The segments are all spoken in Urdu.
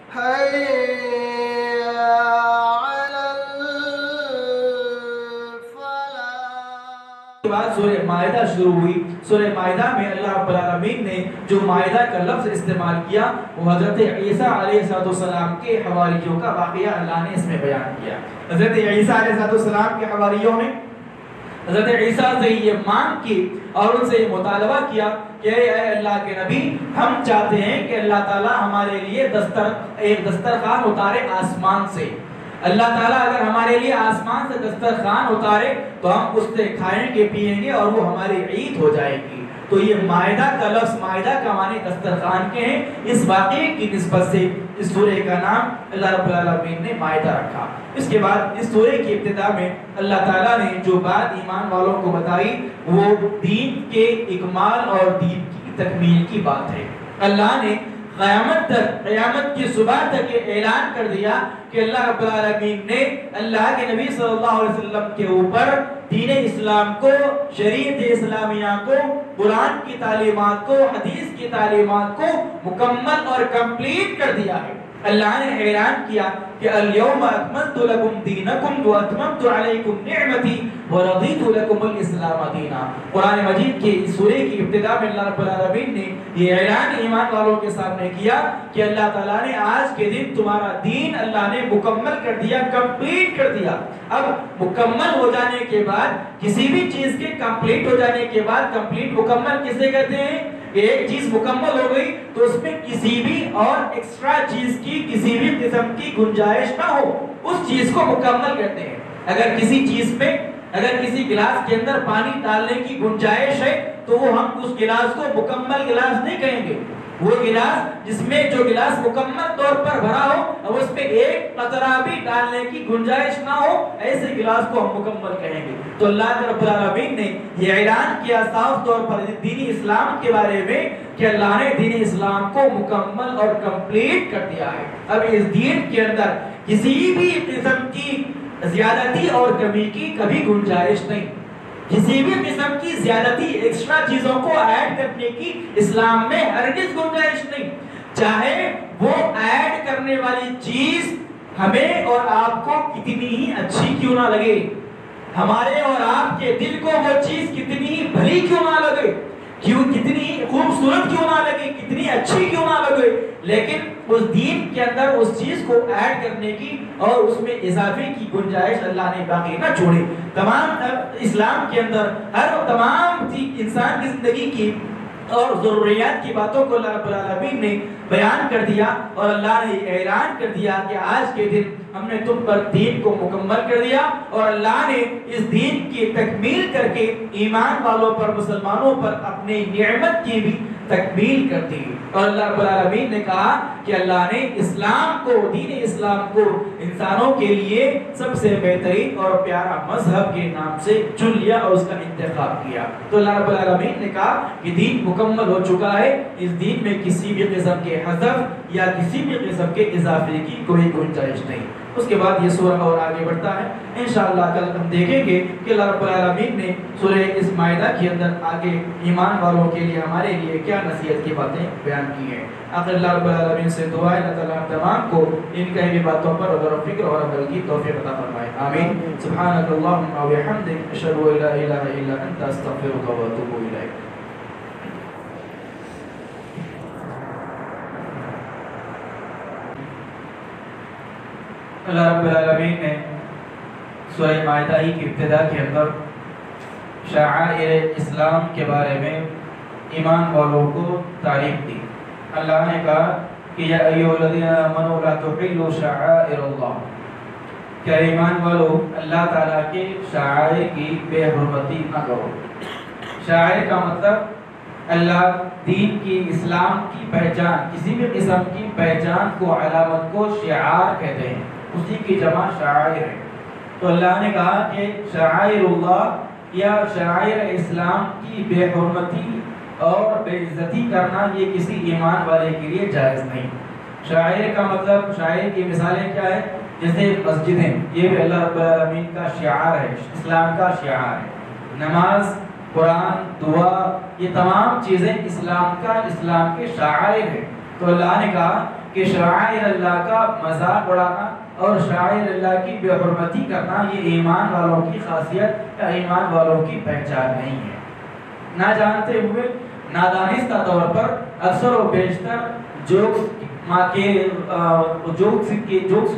بعد سورہ مائدہ شروع ہوئی. سورہ مائدہ میں اللہ رب العالمین نے جو مائدہ کا لفظ استعمال کیا وہ حضرت عیسیٰ علیہ السلام کے حواریوں کا واقعہ اللہ نے اس میں بیان کیا. حضرت عیسیٰ علیہ السلام کے حواریوں نے حضرت عیسیٰ سے یہ مانگ کی اور ان سے یہ مطالبہ کیا کہ اے اللہ کے نبی، ہم چاہتے ہیں کہ اللہ تعالیٰ ہمارے لیے ایک دسترخوان اتارے آسمان سے. اللہ تعالیٰ اگر ہمارے لیے آسمان سے دسترخوان اتارے تو ہم اس سے کھائیں گے پیئیں گے اور وہ ہماری عید ہو جائے گی. تو یہ مائدہ کا لفظ، مائدہ کا معنی دسترخوان کے ہیں. اس واقعے کی نسبت سے اس سورہ کا نام اللہ رب العالمین نے مائدہ رکھا. اس کے بعد اس سورہ کی ابتدا میں اللہ تعالیٰ نے جو بات ایمان والوں کو بتائی وہ دین کے اکمال اور دین کی تکمیل کی بات ہے. اللہ نے قیامت کی صبح تک یہ اعلان کر دیا کہ اللہ رب العالمین نے اللہ کے نبی صلی اللہ علیہ وسلم کے اوپر دین اسلام کو، شریعت اسلامیہ کو، قرآن کی تعلیمات کو، حدیث کی تعلیمات کو مکمل اور کمپلیٹ کر دیا ہے. اللہ نے اعلان کیا کہ الیوم اکملت لکم دینکم واتممت علیکم نعمتی ورضیت لکم الاسلام دینا. قرآن مجید کی سورہ کی ابتدا میں اللہ رب العالمین نے یہ اعلان ایمان والوں کے سامنے کیا کہ اللہ تعالیٰ نے آج کے دن تمہارا دین اللہ نے مکمل کر دیا، کمپلیٹ کر دیا. اب مکمل ہو جانے کے بعد، کسی بھی چیز کے کمپلیٹ ہو جانے کے بعد، کمپلیٹ مکمل کسے کہتے ہیں؟ ایک چیز مکمل ہو گئی تو اس میں کسی بھی اور ایکسٹرا چیز کی کسی بھی قسم کی گنجائش نہ ہو، اس چیز کو مکمل کہتے ہیں. اگر کسی چیز میں، اگر کسی گلاس کے اندر پانی ڈالنے کی گنجائش ہے تو وہ ہم اس گلاس کو مکمل گلاس نہیں کہیں گے. وہ گلاس جس میں جو گلاس مکمل طور پر بھرا ہو اور اس پہ ایک قطرہ بھی ڈالنے کی گنجائش نہ ہو، ایسے گلاس کو ہم مکمل کہیں گے. تو اللہ رب العالمین نے یہ اعلان کیا صاف طور پر دین اسلام کے بارے میں کہ اللہ نے دین اسلام کو مکمل اور کمپلیٹ کر دیا ہے. اب اس دین کے اندر کسی بھی قسم کی زیادتی اور کمی کی کبھی گنجائش نہیں. کسی بھی قسم کی زیادتی، ایکسٹرا چیزوں کو ایڈ کرنے کی اسلام میں ہرگز گنجائش نہیں. چاہے وہ ایڈ کرنے والی چیز ہمیں اور آپ کو کتنی ہی اچھی کیوں نہ لگے، ہمارے اور آپ کے دل کو وہ چیز کتنی ہی بھلی کیوں نہ لگے، کتنی خوبصورت کیوں نہ لگے، کتنی اچھی کیوں نہ لگے، لیکن اس دین کے اندر اس چیز کو ایڈ کرنے کی اور اس میں اضافے کی گنجائش اللہ نے باقی نہ چھوڑی. تمام اسلام کے اندر تمام انسان کی زندگی کی اور ضروریات کی باتوں کو اللہ رب العالمین نے بیان کر دیا اور اللہ نے اعلان کر دیا کہ آج کے دن ہم نے تم پر دین کو مکمل کر دیا. اور اللہ نے اس دین کی تکمیل کر کے ایمان والوں پر، مسلمانوں پر اپنی نعمت کی بھی تکمیل کر دی. اور اللہ رب العالمین نے کہا کہ اللہ نے اسلام کو، دین اسلام کو انسانوں کے لیے سب سے بہترین اور پیارا مذہب کے نام سے چن لیا اور اس کا انتخاب کیا. تو اللہ رب العالمین نے کہا کہ دین مکمل ہو چکا ہے، اس دین میں کسی بھی قسم کے حذف یا کسی بھی قسم کے اضافے کی کوئی گنجائش نہیں. اس کے بعد یہ سورہ اور آگے بڑھتا ہے. انشاءاللہ کل ہم دیکھیں گے کہ اللہ رب العالمین نے سورہ اس مائدہ کے اندر آگے ایمان والوں کے لیے، ہمارے لیے کیا نصیحت کی باتیں بیان کی ہیں. آخر اللہ رب العالمین سے دعا ہے اللہ تعالیٰ تمام کو ان کہی ہوئی باتوں پر غور و فکر اور عمل کی توفیق عطا فرمائے. آمین. سبحانک اللہم و بحمدک، اشہد ان لا الہ الا انت، استغفرک و اتوب الیک. اللہ رب العالمین نے سورہ مائدہ کی ابتدا کے اندر شعائر اسلام کے بارے میں ایمان والوں کو تعریف دی. اللہ نے کہا کہ یا ایھا الذین آمنوا لا تحلوا شعائر اللہ، کہ ایمان والو اللہ تعالیٰ کے شعائر کی بے حرمتی نہ کرو. شعائر کا مطلب اللہ دین کی، اسلام کی پہچان، کسی بھی قسم کی پہچان کو، علامت کو شعار کہتے ہیں، اسی کی جمع شعائر ہے. تو اللہ نے کہا کہ شعائر اللہ یا شعائر اسلام کی بے حرمتی اور بے عزتی کرنا یہ کسی ایمان والے کے لیے جائز نہیں. شاعر کا مطلب، شاعر کی مثالیں کیا ہے؟ جیسے مسجدیں، یہ بھی اللہ رب العالمین کا شعار ہے، اسلام کا شعار ہے. نماز، قرآن، دعا، یہ تمام چیزیں اسلام کے شعائر ہیں. تو اللہ نے کہا کہ شعائر اللہ کا مذاق اڑانا اور شعائر اللہ کی بے حرمتی کرنا یہ ایمان والوں کی خاصیت یا ایمان والوں کی پہچان نہیں ہے۔ نہ جانتے ہوئے نادانستہ طور پر اکثر و بیشتر جوکس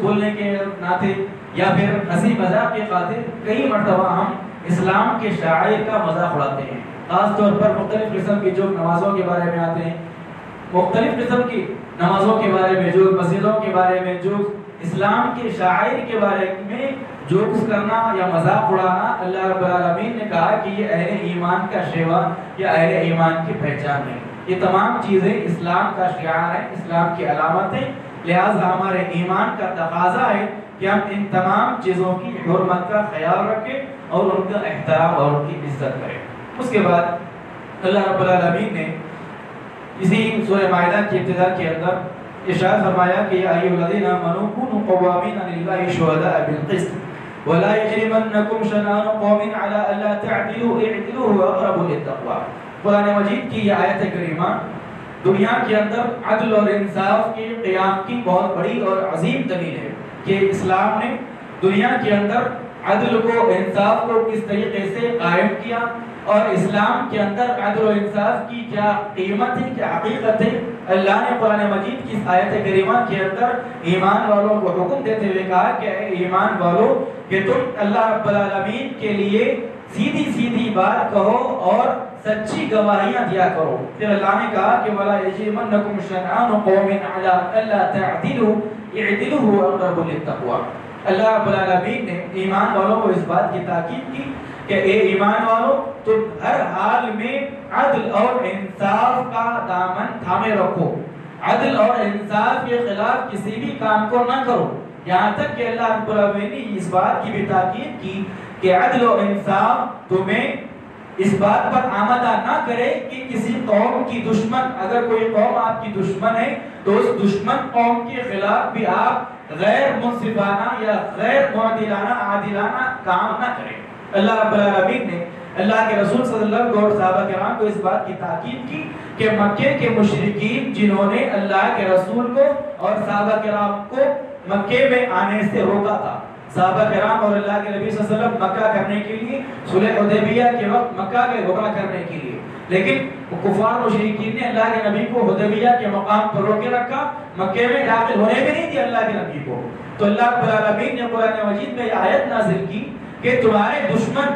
بولنے کے ناطے یا پھر ہنسی مذاق کے خاطر کئی مرتبہ ہم اسلام کے شعائر کا مذاق اڑاتے ہیں، خاص طور پر مختلف قسم کی جو نمازوں کے بارے میں آتے ہیں، مختلف قسم کی نمازوں کے بارے میں، جو مسجدوں کے بارے میں، جو اسلام کے شعائر کے بارے میں جوکس کرنا یا مذاق اڑانا، اللہ رب العالمین نے کہا کہ یہ اہل ایمان کا شیوا یا اہل ایمان کی پہچان ہے۔ یہ تمام چیزیں اسلام کا شعار ہے، اسلام کی علامت ہے، لہٰذا ہمارے ایمان کا تقاضا ہے کہ ہم ان تمام چیزوں کی حرمت کا خیال رکھیں اور ان کا احترام اور ان کی عزت کریں۔ اس کے بعد اللہ رب العالمین نے اسی سورہ مائدہ کی ابتدا کے اندر ارشاد فرمایا کہ یا ایھا الذین آمنوا کونوا قوامین للہ شہداء بالقسط ولا یجرمنکم شنآن قوم علی الا تعدلوا اعدلوا هو اقرب للتقوی۔ قرآن مجید کی یہ آیت کریمہ دنیا کے اندر عدل اور انصاف کے قیام کی بہت بڑی اور عظیم دلیل ہے کہ اسلام نے دنیا کے اندر عدل کو، انصاف کو کس طریقے سے قائم کیا اور اسلام کے اندر عدل و انصاف کی کیا قیمت ہے، کیا حقیقت ہے۔ اللہ نے قرآن مجید کی آیت کریمہ کے اندر ایمان والوں کو حکم دیتے ہوئے کہا کہ اے ایمان والو کہ تم اللہ رب العالمین کے لیے سیدھی سیدھی بات کہو اور سچی گواہیاں دیا کرو۔ پھر اللہ نے کہا کہ وَلَا يَجْرِمَنَّكُمْ شَنْآنُ قَوْمٍ عَلَىٰ أَلَّا تَعْدِلُوا اعْدِلُوا هُوَ أَقْرَبُ لِلتَّقْوىٰ۔ اللہ رب العالمین نے ایمان والوں کو اس بات کی تاکید کی کہ اے ایمان والو تم ہر حال میں عدل اور انصاف کا دامن تھامے رکھو، عدل اور انصاف کے خلاف کسی بھی کام کو نہ کرو۔ یہاں تک کہ اللہ رب العالمین نے اس بات کی بھی تاکید کی کہ عدل و انصاف تمہیں اس بات پر آمادہ نہ کرے کہ کسی قوم کی دشمن، اگر کوئی قوم آپ کی دشمن ہے تو اس دشمن قوم کے خلاف بھی آپ غیر منصفانہ یا غیر معدلانہ عادلانہ کام نہ کریں۔ اللہ رب العالمین نے اللہ کے رسول صلی اللہ علیہ وسلم اور صحابہ کرام کو اس بات کی تاکید کی کہ مکے کے مشرکین جنہوں نے اللہ کے رسول کو اور صحابہ کرام کو مکے میں آنے سے روکا تھا، صحابہ کرام اور اللہ کے نبی صلی اللہ علیہ وسلم مکہ کرنے کے لیے صلح حدیبیہ کے وقت مکہ کے عمرہ کرنے کے لیے، لیکن کفار مشرکین نے اللہ کے نبی کو حدیبیہ کے مقام پر روکے رکھا، مکے میں داخل ہونے بھی نہیں دیا اللہ کے نبی کو۔ تو اللہ رب العالمین نے قرآن مجید میں آیت نازل کی کہ تمہارے دشمن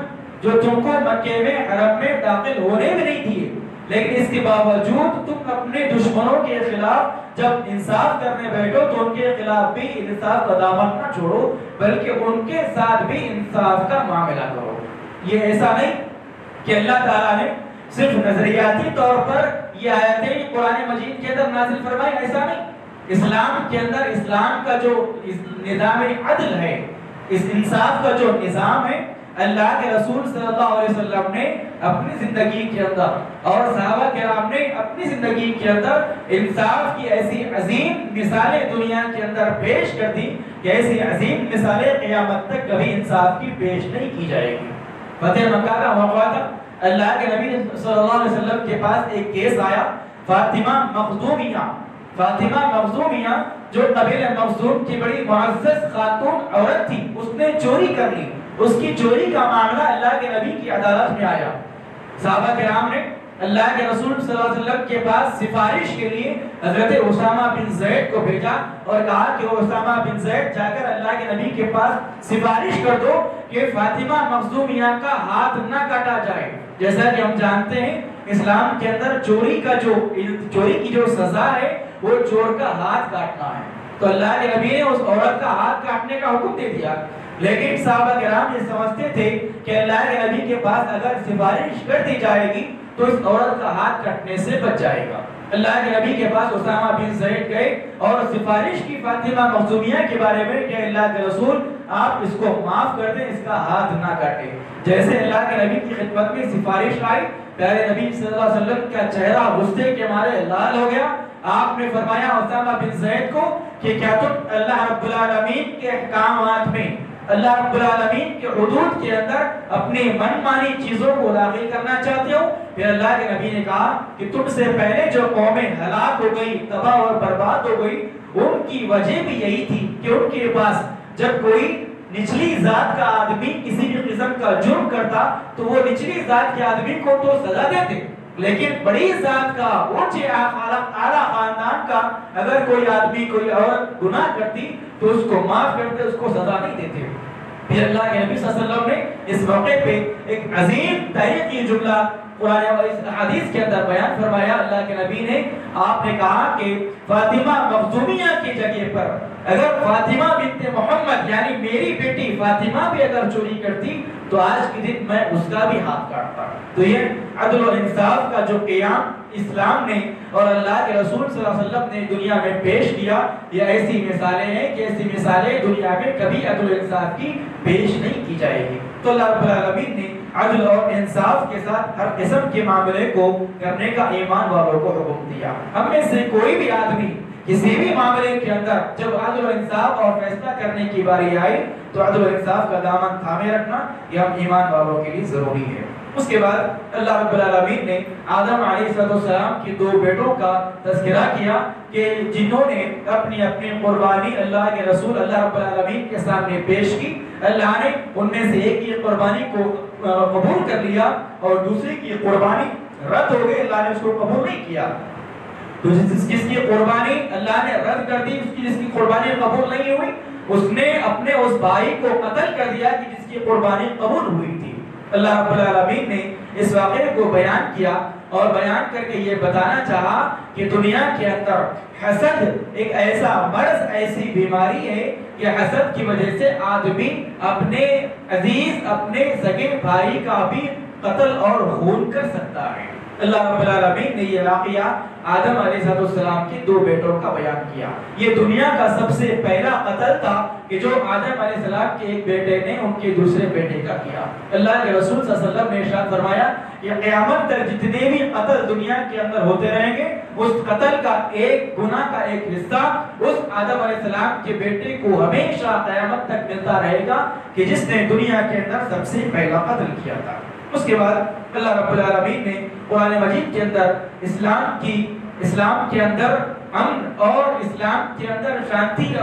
جو تم کو مکے میں حرم میں داخل ہونے بھی نہیں دیے، لیکن اس کے باوجود تم اپنے دشمنوں کے خلاف جب انصاف کرنے بیٹھو تو ان کے خلاف بھی انصاف کا دامن نہ چھوڑو بلکہ ان کے ساتھ بھی انصاف کا معاملہ کرو۔ یہ ایسا نہیں کہ اللہ تعالیٰ نے صرف نظریاتی طور پر یہ آیتیں قرآن مجید کے اندر نازل فرمائی، ایسا نہیں۔ اسلام کے اندر اسلام کا جو نظام عدل ہے، اس انصاف کا جو نظام ہے، اللہ کے رسول صلی اللہ علیہ وسلم نے اپنی زندگی کے اندر اور صحابہ کرام نے اپنی زندگی کے اندر انصاف کی ایسی عظیم مثالیں دنیا کے اندر پیش کر دی کہ ایسی عظیم مثالیں قیامت تک کبھی انصاف کی پیش نہیں کی جائے گی۔ فتح مکہ کا موقع تھا، اللہ کے نبی صلی اللہ علیہ وسلم کے پاس ایک کیس آیا، فاطمہ مخزومیہ جو قبیلہ مخزوم کی بڑی معزز خاتون عورت تھی، اس نے چوری کر لی، اس کی چوری کا معاملہ اللہ کے نبی کی عدالت میں آیا۔ صحابہ کرام نے اللہ کے رسول صلی اللہ علیہ وسلم کے پاس سفارش کے لیے حضرت اسامہ بن زید کو بھیجا اور کہا کہ اسامہ بن زید جا کر اللہ کے نبی کے پاس سفارش کر دو کہ فاطمہ مخزومیہ کا ہاتھ نہ کاٹا جائے۔ جیسا کہ ہم جانتے ہیں اسلام کے اندر چوری کی جو سزا ہے وہ چور کا ہاتھ کاٹنا ہے، تو اللہ کے نبی نے اس عورت کا ہاتھ کاٹنے کا حکم دے دیا۔ لیکن صحابہ کرام یہ سمجھتے تھے کہ اللہ کے نبی کے پاس اگر سفارش کر دی جائے گی تو اس عورت کا ہاتھ کٹنے سے بچ جائے گا۔ اللہ کے نبی کے پاس اسامہ بن زید گئے اور سفارش کی فاطمہ مخزومیہ کے بارے میں کہ اللہ کے رسول آپ اس کو معاف کر دیں، اس کا ہاتھ نہ کاٹیں۔ جیسے اللہ کے نبی کی خدمت میں سفارش آئی، پیارے نبی صلی اللہ علیہ وسلم کا چہرہ غصے کے مارے لال ہو گیا۔ آپ نے فرمایا اسامہ بن زید کو کہ کیا تم اللہ رب العالمین کے احکامات میں اللہ رب العالمین کے حدود کے اندر اپنی من مانی چیزوں کو داخل کرنا چاہتے ہو؟ پھر اللہ کے نبی نے کہا کہ تم سے پہلے جو قومیں ہلاک ہو گئی، تباہ اور برباد ہو گئی، ان کی وجہ بھی یہی تھی کہ ان کے پاس جب کوئی نچلی ذات کا آدمی کسی بھی قسم کا جرم کرتا تو وہ نچلی ذات کے آدمی کو تو سزا دیتے، لیکن بڑی ذات کا اونچے اعلیٰ خاندان کا اگر کوئی آدمی کوئی اور گناہ کرتی تو اس کو معاف کرتے، اس کو سزا نہیں دیتے۔ پھر اللہ کے نبی صلی اللہ علیہ وسلم نے اس موقع پہ ایک عظیم تاریخی جملہ قرآن اور اس حدیث کے اندر بیان فرمایا۔ اللہ کے نبی نے آپ نے کہا کہ فاطمہ مخزومیہ کی جگہ پر اگر فاطمہ بنت محمد یعنی میری بیٹی فاطمہ بھی اگر چوری کرتی تو آج کے دن میں اس کا بھی ہاتھ کاٹتا۔ تو یہ عدل و انصاف کا جو قیام اسلام نے اور اللہ کے رسول صلی اللہ علیہ وسلم نے دنیا میں پیش کیا، یہ ایسی مثالیں ہیں کہ ایسی مثالیں دنیا میں کبھی عدل و انصاف کی پیش نہیں کی جائے گی۔ تو اللہ رب العالمین نے عدل اور انصاف کے ساتھ ہر قسم کے معاملے کو کرنے کا ایمان والوں کو حکم دیا۔ ہم میں سے کوئی بھی آدمی کسی بھی معاملے کے اندر جب عدل و انصاف اور فیصلہ کرنے کی باری آئی تو عدل و انصاف کا دامن تھامے رکھنا یہ ہم ایمان والوں کے لیے ضروری ہے۔ اس کے بعد اللہ رب العالمین نے آدم علیہ السلام کی دو بیٹوں کا تذکرہ کیا کہ جنہوں نے اپنی اپنی قربانی اللہ کے رسول اللہ رب العالمین کے سامنے پیش کی۔ اللہ نے ان میں سے ایک کی قربانی کو قبول کر لیا اور دوسری کی قربانی رد ہو گئی، اللہ نے اس کو قبول نہیں کیا۔ تو جس کی قربانی اللہ نے رد کر دی، جس کی قربانی قبول نہیں ہوئی، اس نے اپنے اس بھائی کو قتل کر دیا کہ جس کی قربانی قبول ہوئی تھی۔ اللہ رب العالمین نے اس واقعے کو بیان کیا اور بیان کر کے یہ بتانا چاہا کہ دنیا کے اندر حسد ایک ایسا مرض، ایسی بیماری ہے کہ حسد کی وجہ سے آدمی اپنے عزیز، اپنے سگے بھائی کا بھی قتل اور خون کر سکتا ہے۔ اللہ رب العالمین نے یہ واقعہ آدم علیہ السلام کے دو بیٹوں کا بیان کیا۔ یہ دنیا کا سب سے پہلا قتل تھا کہ جو آدم علیہ السلام کے ایک بیٹے نے ان کے دوسرے بیٹے کا کیا۔ اللہ کے رسول صلی اللہ علیہ وسلم نے ارشاد فرمایا کہ قیامت تک جتنے بھی قتل دنیا کے اندر ہوتے رہیں گے، اس قتل کا ایک گناہ کا ایک حصہ اس آدم علیہ السلام کے بیٹے کو ہمیشہ قیامت تک ملتا رہے گا کہ جس نے دنیا کے اندر سب سے پہلا قتل کیا تھا۔ اس کے بعد اللہ رب العالمین نے قرآن مجید کے اندر اسلام کے اندر امن اور اسلام کے اندر شانتی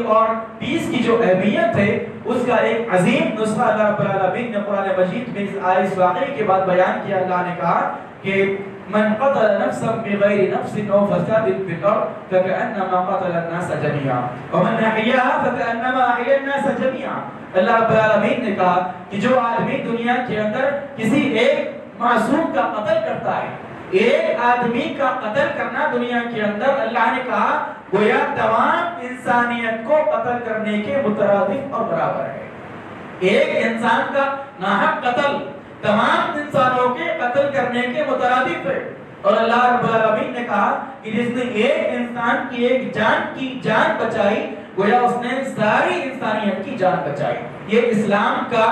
اور پیس کی جو اہمیت ہے اس کا ایک عظیم نسخہ اللہ رب العالمین نے قرآن مجید میں اس واقعے کے بعد بیان کیا۔ اللہ نے کہا کہ من قتل نفسا بغیر نفس او فساد فی الارض فکأنما قتل الناس جميعا ومن احیاها فکأنما احیا الناس جميعا۔ اللہ رب العالمین نے کہا کہ جو آدمی دنیا کے اندر کسی ایک معصوم کا قتل کرتا ہے، ایک آدمی کا قتل کرنا دنیا کے اندر اللہ نے کہا گویا تمام انسانیت کو قتل کرنے کے مترادف اور برابر ہے۔ ایک انسان کا ناحق قتل تمام انسانوں کے قتل کرنے کے مترادف ہے۔ اور اللہ رب العالمین نے کہا کہ جس نے ایک انسان کی ایک جان بچائی گویا اس نے ساری انسانیت کی جان بچائی۔ یہ اسلام کا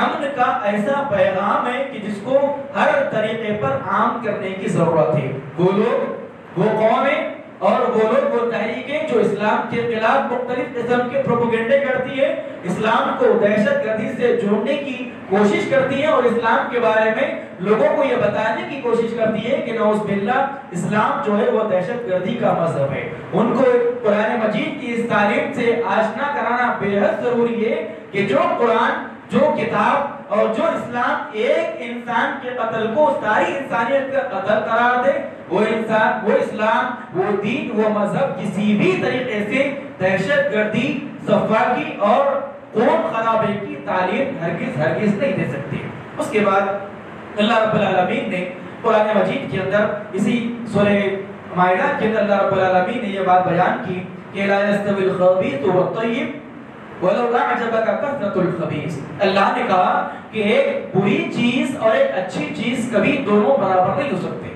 امن کا ایسا پیغام ہے کہ جس کو ہر طریقے پر عام کرنے کی ضرورت ہے۔ وہ لوگ، وہ قومیں اور وہ لوگ، وہ تحریکیں جو اسلام کے خلاف مختلف قسم کے پروپیگنڈے کرتی ہے، اسلام کو دہشت گردی سے جوڑنے کی کوشش کرتی ہے اور اسلام کے بارے میں لوگوں کو یہ بتانے کی کوشش کرتی ہے کہ نعوذ باللہ اسلام جو ہے وہ دہشت گردی کا مذہب ہے۔ ان کو قرآن مجید کی اس تعلیم سے آشنا کرانا بے حد ضروری ہے کہ جو قرآن، جو کتاب اور جو اسلام ایک انسان کے قتل کو ساری انسانیت کا قتل قرار دے، وہ انسان، وہ اسلام، وہ دین، وہ مذہب کسی بھی طریقے سے دہشت گردی، سفاکی اور قوم خرابے کی تعلیم ہرگز نہیں دے سکتی۔ اس کے بعد اللہ رب العالمین نے قرآن مجید کے اندر اسی سورہ مائدہ کے اندر اللہ رب العالمین نے یہ بات بیان کی کہ لا یستوی الخبیث والطیب ولو اعجبک کثرۃ الخبیث۔ اللہ نے کہا کہ ایک بری چیز اور ایک اچھی چیز کبھی دونوں برابر نہیں ہو سکتے۔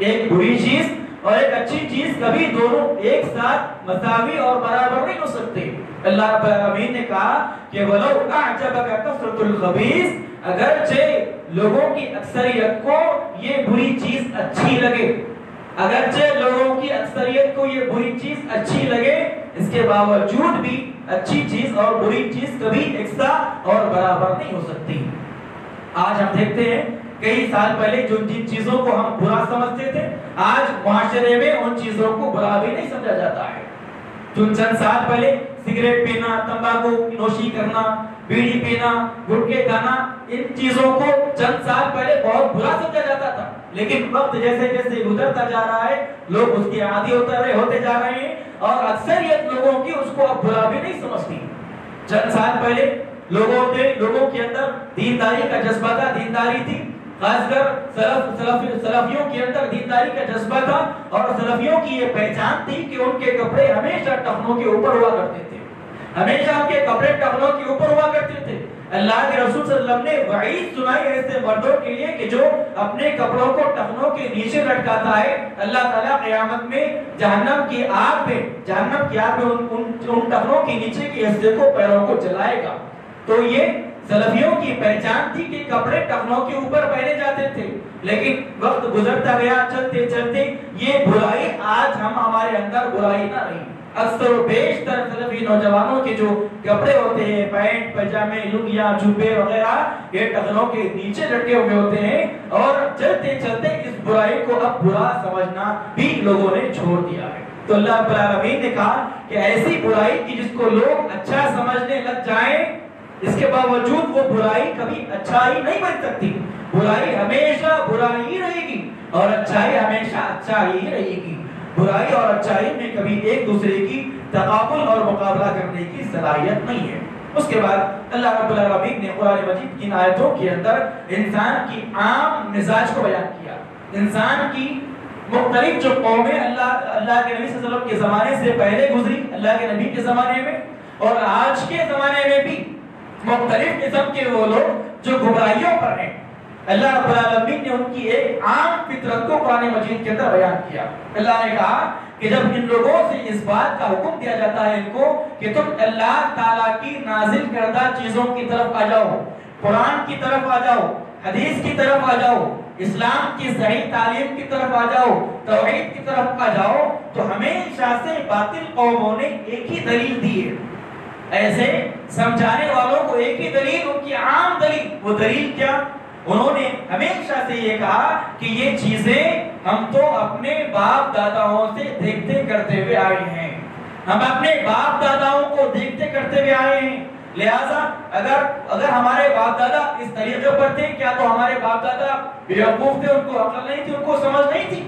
ایک بری چیز اور ایک اچھی چیز کبھی دونوں ایک ساتھ مساوی اور برابر نہیں ہو سکتے۔ اللہ رب العالمین نے کہا کہ ولو اعجبک کثرۃ الخبیث، اگرچہ لوگوں کی اکثریت کو یہ بری چیز اچھی لگے، اگرچہ لوگوں کی اکثریت کو یہ بری چیز اچھی لگے، اس کے باوجود بھی اچھی چیز اور بری چیز کبھی یکساں اور برابر نہیں ہو سکتی۔ آج ہم دیکھتے ہیں کئی سال پہلے جن چیزوں کو ہم برا سمجھتے تھے، آج معاشرے میں ان چیزوں کو برا بھی نہیں سمجھا جاتا ہے۔ چند سال پہلے سگریٹ پینا، تمباکو نوشی کرنا، بیڑی پینا، گٹکے کھانا، ان چیزوں کو چند سال پہلے بہت برا سمجھا جاتا تھا، لیکن وقت جیسے جیسے گزرتا جا رہا ہے لوگ اس کے عادی ہوتے جا رہے ہیں، اور اکثریت لوگوں کی اس کو اب برا بھی نہیں سمجھتی۔ چند سال پہلے لوگوں کے اندر دینداری کا جذبہ تھا، دینداری تھی، خاص کر سلفیوں کے اندر دینداری کا جذبہ تھا، اور سلفیوں کی یہ پہچان تھی کہ ان کے کپڑے ہمیشہ ٹخنوں کے اوپر ہوا کرتے تھے، ہمیشہ ان کے کپڑے ٹخنوں کے اوپر ہوا کرتے تھے۔ اللہ کے رسول صلی اللہ علیہ وسلم نے وعید سنائی ایسے مردوں کے لیے کہ جو اپنے کپڑوں کو ٹخنوں کے نیچے لٹکاتا ہے، اللہ تعالیٰ قیامت میں جہنم کی آگ میں ان ٹخنوں کے نیچے کے حصے کو، پیروں کو جلائے گا۔ تو یہ سلفیوں کی پہچان تھی کہ کپڑے ٹخنوں کے اوپر پہنے جاتے تھے، لیکن وقت گزرتا گیا، چلتے چلتے یہ برائی آج ہمارے اندر برائی نہ رہی۔ اکثر و بیشتر سلفی نوجوانوں کے جو کپڑے ہوتے ہیں، پینٹ، پاجامے، لنگیاں، جبے وغیرہ، یہ ٹخنوں کے نیچے لٹکے ہوئے ہوتے ہیں، اور چلتے چلتے اس برائی کو اب برا سمجھنا بھی لوگوں نے چھوڑ دیا ہے۔ تو اللہ رب العالمین نے کہا کہ ایسی برائی کی جس کو لوگ اچھا سمجھنے لگ جائیں، اس کے باوجود وہ برائی کبھی اچھائی نہیں بن سکتی۔ برائی ہمیشہ برائی ہی رہے گی، اور اچھائی ہمیشہ اچھائی ہی رہے گی۔ برائی اور اچھائی میں کبھی ایک دوسرے کی تقابل اور مقابلہ کرنے کی صلاحیت نہیں ہے۔ اس کے بعد اللہ رب العالمین نے قرآن مجید کی آیتوں کے اندر انسان کی عام مزاج کو بیان کیا۔ انسان کی مختلف جو قومیں اللہ کے نبی صلی اللہ علیہ وسلم کے زمانے سے پہلے گزری، اللہ کے نبی کے زمانے میں اور آج کے زمانے میں بھی مختلف قسم کے وہ لوگ جو گمراہیوں پر ہیں، اللہ رب العالمین نے ان کی ایک عام فطرت کو قرآن مجید کے اندر بیان کیا۔ اللہ نے کہا کہ جب ان لوگوں سے اس بات کا حکم دیا جاتا ہے ان کو کہ تم اللہ تعالیٰ کی نازل کردہ چیزوں کی طرف آ جاؤ، قرآن کی طرف آ جاؤ، حدیث کی طرف آ جاؤ، اسلام کی صحیح تعلیم کی طرف آ جاؤ، توحید کی طرف آ جاؤ، تو ہمیشہ سے باطل قوموں نے ایک ہی دلیل دی ہے۔ ایسے سمجھانے والوں کو ایک ہی دلیل، ان کی عام دلیل، وہ دلیل کیا؟ انہوں نے ہمیشہ سے یہ کہا کہ یہ چیزیں ہم تو اپنے باپ داداؤں سے دیکھتے کرتے ہوئے آئے ہیں، ہم اپنے باپ داداؤں کو دیکھتے کرتے ہوئے آئے ہیں، لہٰذا اگر ہمارے باپ دادا اس طریقے پر تھے، کیا تو ہمارے باپ دادا بیوقوف تھے، ان کو عقل نہیں تھی، ان کو سمجھ نہیں تھی؟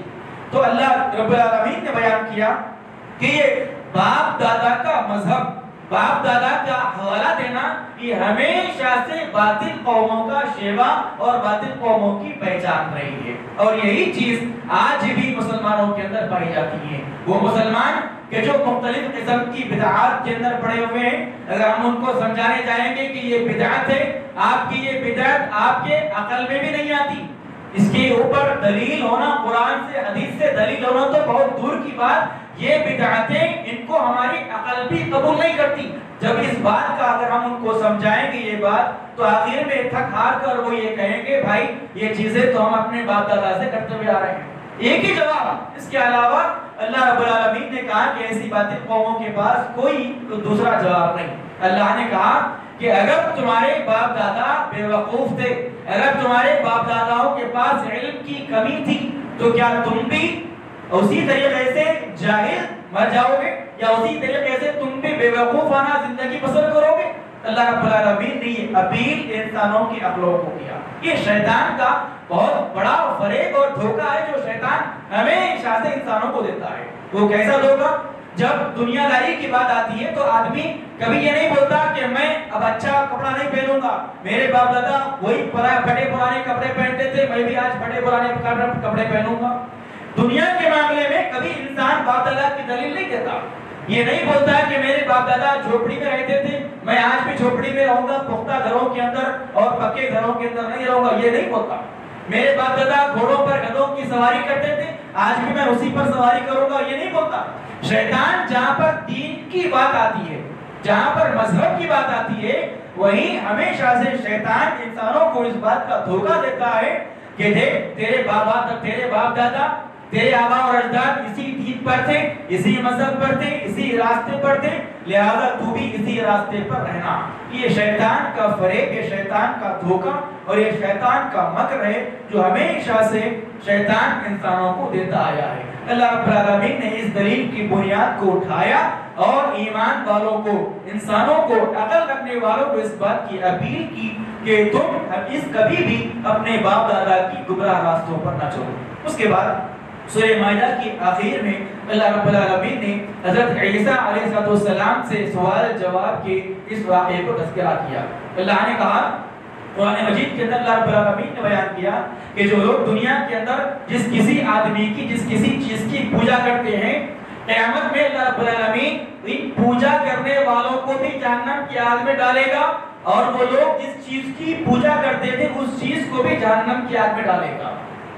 تو اللہ رب العالمین نے بیان کیا کہ یہ باپ دادا کا مذہب، باپ دادا کا حوالہ دینا، یہ ہمیشہ سے باطل قوموں کا شیوا اور باطل قوموں کی پہچان رہی ہے، اور یہی چیز آج بھی مسلمانوں کے اندر پائی جاتی ہے۔ وہ مسلمان کہ جو مختلف قسم کی بدعات کے اندر پڑے ہوئے ہیں، اگر ہم ان کو سمجھانے جائیں گے کہ یہ بدعت ہے، آپ کی یہ بدعت آپ کے عقل میں بھی نہیں آتی، اس کے اوپر دلیل ہونا، قرآن سے حدیث سے دلیل ہونا تو بہت دور کی بات، یہ بدعتیں ان کو ہماری عقل بھی قبول نہیں کرتی۔ جب اس بات کا اگر ہم ان کو سمجھائیں گے یہ بات، تو آخر میں تھک ہار کر وہ یہ کہیں گے بھائی یہ چیزیں تو ہم اپنے باپ دادا سے کرتے ہوئے آ رہے ہیں۔ ایک ہی جواب، اس کے علاوہ اللہ رب العالمین نے کہا کہ ایسی باطل قوموں کے پاس کوئی دوسرا جواب نہیں۔ اللہ نے کہا کہ اگر تمہارے باپ دادا بے وقوف تھے، اگر تمہارے باپ داداؤں کے پاس علم کی کمی تھی، تو کیا تم بھی اسی طریقے سے جاہل مر جاؤ گے، یا اسی طریقے سے تم بھی بے وقوفانہ زندگی بسر کرو گے؟ اللہ رب العالمین نے یہ اپیل انسانوں کی عقلوں کو کیا۔ یہ شیطان کا بہت بڑا فریب اور دھوکہ ہے جو شیطان ہمیشہ سے انسانوں کو دیتا ہے۔ وہ کیسا دھوکہ؟ جب دنیا داری کی بات آتی ہے تو آدمی کبھی یہ نہیں بولتا کہ میں اب اچھا کپڑا نہیں پہنوں گا، میرے باپ دادا وہی پھٹے پرانے کپڑے پہنتے تھے، میں بھی آج پھٹے پرانے کپڑے پہنوں گا۔ دنیا کے معاملے میں کبھی انسان باپ دادا کی دلیل نہیں دیتا، یہ نہیں بولتا کہ میرے باپ دادا جھوپڑی میں رہتے تھے، میں آج بھی جھوپڑی میں رہوں گا، پختہ گھروں کے اندر اور پکے گھروں کے اندر نہیں رہوں گا، یہ نہیں بولتا۔ میرے باپ دادا گھوڑوں پر گدھوں کی سواری کرتے تھے، آج بھی میں اسی پر سواری کروں گا، یہ نہیں بولتا۔ شیطان جہاں پر دین کی بات آتی ہے، جہاں پر مذہب کی بات آتی ہے، وہیں ہمیشہ سے شیطان انسانوں کو اس بات کا دھوکہ دیتا ہے کہ دیکھ تیرے باپ دادا تیرے آبا اور اجداد اسی دین پر تھے، اسی مذہب پر تھے، اسی راستے پر تھے، لہذا تو بھی اسی راستے پر رہنا۔ یہ شیطان کا فریب، یہ شیطان کا دھوکہ اور یہ شیطان کا مکر ہے جو ہمیشہ سے شیطان انسانوں کو دیتا آیا ہے۔ اللہ رب العالمین نے اس دلیل کی بنیاد کو اٹھایا اور ایمان والوں کو، انسانوں کو، عقل رکھنے والوں کو اس بات کی اپیل کی کہ تم اس کبھی بھی اپنے باپ دادا کی گمراہ راستوں پر نہ چلو۔ اس کے بعد سورہ مائدہ کی آخر میں اللہ رب العالمین نے حضرت عیسیٰ علیہ السلام سے سوال جواب کے اس واقعے کو تذکرہ کیا۔ اللہ نے کہا قرآن مجید کے اندر اللہ رب العالمین نے بیان کیا کہ جو لوگ دنیا کے اندر جس کسی آدمی کی، جس کسی چیز کی پوجا کرتے ہیں، قیامت میں اللہ رب العالمین ان پوجا کرنے والوں کو بھی جہنم کی آگ میں ڈالے گا، اور وہ لوگ جس چیز کی پوجا کرتے تھے اس چیز کو بھی جہنم کی آگ میں ڈالے گا۔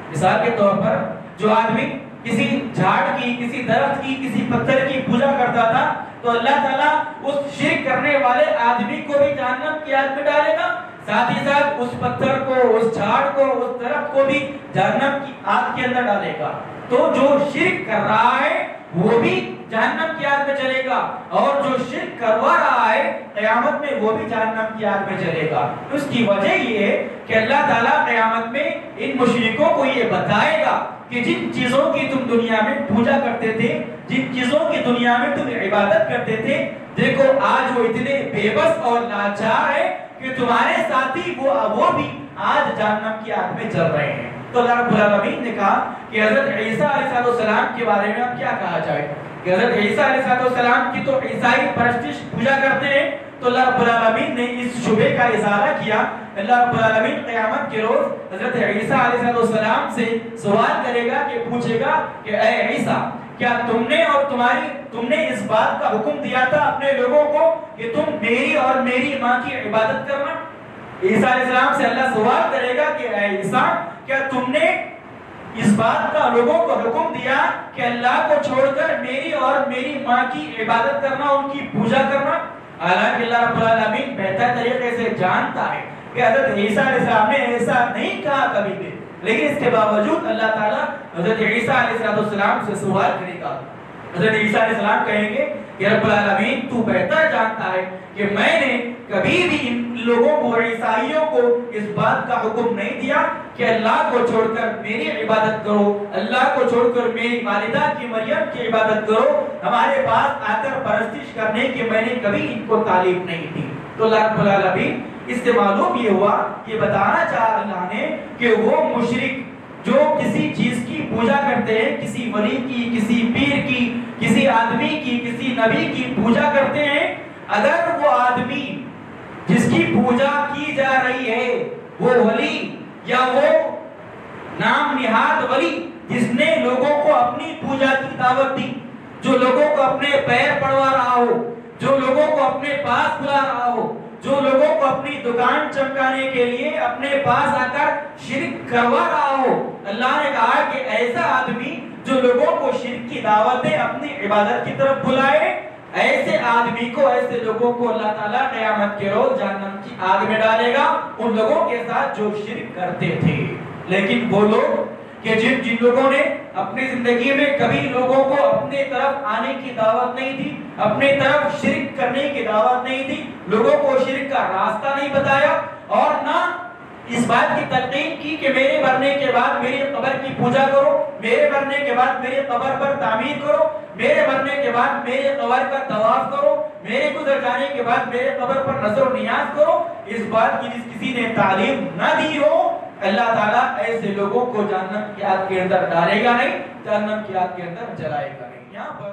مثال کے طور پر جو آدمی کسی جھاڑ کی، کسی درخت کی، کسی پتھر کی پوجا کرتا تھا تو اللہ تعالیٰ اس شرک کرنے والے آدمی کو بھی جہنم کی آگ میں ڈالے گا، ساتھ ہی ساتھ اس پتھر کو، اس جھاڑ کو، اس درخت کو بھی جہنم کی آگ کے اندر ڈالے گا۔ تو جو شرک کر رہا ہے وہ بھی جہنم کی آگ میں چلے گا، اور جو شرک کروا رہا ہے قیامت میں وہ بھی جہنم کی آگ میں چلے گا۔ اس کی وجہ یہ ہے کہ اللہ تعالیٰ قیامت میں ان مشرکوں کو یہ بتائے گا کہ جن چیزوں کی تم دنیا میں پوجا کرتے تھے، جن چیزوں کی دنیا میں تم عبادت کرتے تھے، دیکھو آج وہ اتنے بے بس اور لاچار ہے کہ تمہارے ساتھی وہ بھی آج جہنم کی آگ میں جل رہے ہیں۔ تو اللہ رب العالمین نے کہا کہ حضرت عیسیٰ علیہ السلام کے بارے میں اب کیا کہا جائے کہ حضرت عیسیٰ علیہ السلام کی تو عیسائی پرستش پوجا کرتے ہیں، تو اللہ رب العالمین نے اس شبہ کا اظہار کیا۔ اللہ رب العالمین قیامت کے روز حضرت عیسیٰ علیہ السلام سے سوال کرے گا کہ پوچھے گا کہ اے عیسیٰ، کیا تم نے اس بات کا حکم دیا تھا اپنے لوگوں کو کہ تم میری اور میری ماں کی عبادت کرنا؟ عیسیٰ علیہ السلام سے اللہ سوال کرے گا کہ اے عیسیٰ، کیا تم نے اس بات کا لوگوں کو حکم دیا کہ اللہ کو چھوڑ کر میری اور میری ماں کی عبادت کرنا، ان کی پوجا کرنا؟ حالانکہ اللہ رب العالمین بہتر طریقے سے جانتا ہے کہ حضرت عیسیٰ علیہ السلام نے ایسا نہیں کہا کبھی بھی، لیکن اس کے باوجود اللہ تعالیٰ حضرت عیسیٰ علیہ السلام سے سوال کرے گا۔ حضرت عیسیٰ علیہ السلام کہیں گے کہ رب العالمین تو بہتر جانتا ہے کہ میں نے کبھی بھی ان لوگوں کو، عیسائیوں کو اس بات کا حکم نہیں دیا کہ اللہ کو چھوڑ کر میری عبادت کرو، اللہ کو چھوڑ کر میری والدہ کی مریم کی عبادت کرو، ہمارے پاس آ کر پرستش کرنے کی میں نے کبھی ان کو تعلیم نہیں دی۔ تو اللہ رب العالمین اس سے معلوم یہ ہوا، یہ بتانا چاہا اللہ نے کہ وہ مشرک جو کسی چیز کی پوجا کرتے ہیں، کسی ولی کی، کسی پیر کی، کسی آدمی کی، کسی نبی کی پوجا کرتے ہیں، اگر وہ آدمی جس کی پوجا کی جا رہی ہے وہ ولی یا وہ نام نہاد ولی جس نے لوگوں کو اپنی پوجا کی دعوت دی، جو لوگوں کو اپنے پیر پڑوا رہا ہو، جو لوگوں کو اپنے پاس بلا رہا ہو، جو لوگوں کو اپنی دکان چمکانے کے لیے اپنے پاس آ کر شرک کروا رہا ہو، اللہ نے کہا کہ ایسا آدمی جو لوگوں کو شرک کی دعوتیں اپنی عبادت کی طرف بلائے، ایسے آدمی کو، ایسے لوگوں کو اللہ تعالیٰ قیامت کے روز جہنم کی آگ میں ڈالے گا، ان لوگوں کے ساتھ جو شرک کرتے تھے۔ لیکن وہ لوگ کہ جن لوگوں نے اپنی زندگی میں کبھی لوگوں کو اپنے طرف آنے کی دعوت نہیں دی، اپنے طرف شرک کرنے کی دعوت نہیں دی، لوگوں کو شرک کا راستہ نہیں بتایا، اور نہ اس بات کی تلقین کی کہ میرے مرنے کے بعد میری قبر کی پوجا کرو، میرے مرنے کے بعد میرے قبر پر تعمیر کرو، میرے مرنے کے بعد میرے قبر کا طواف کرو، میرے گزر جانے کے بعد میرے قبر پر نظر و نیاز کرو، اس بات کی جس کسی نے تعلیم نہ دی ہو، اللہ تعالیٰ ایسے لوگوں کو جہنم کی آگ کے اندر ڈالے گا نہیں، جہنم کی آگ کے اندر جلائے گا نہیں۔ یہاں پر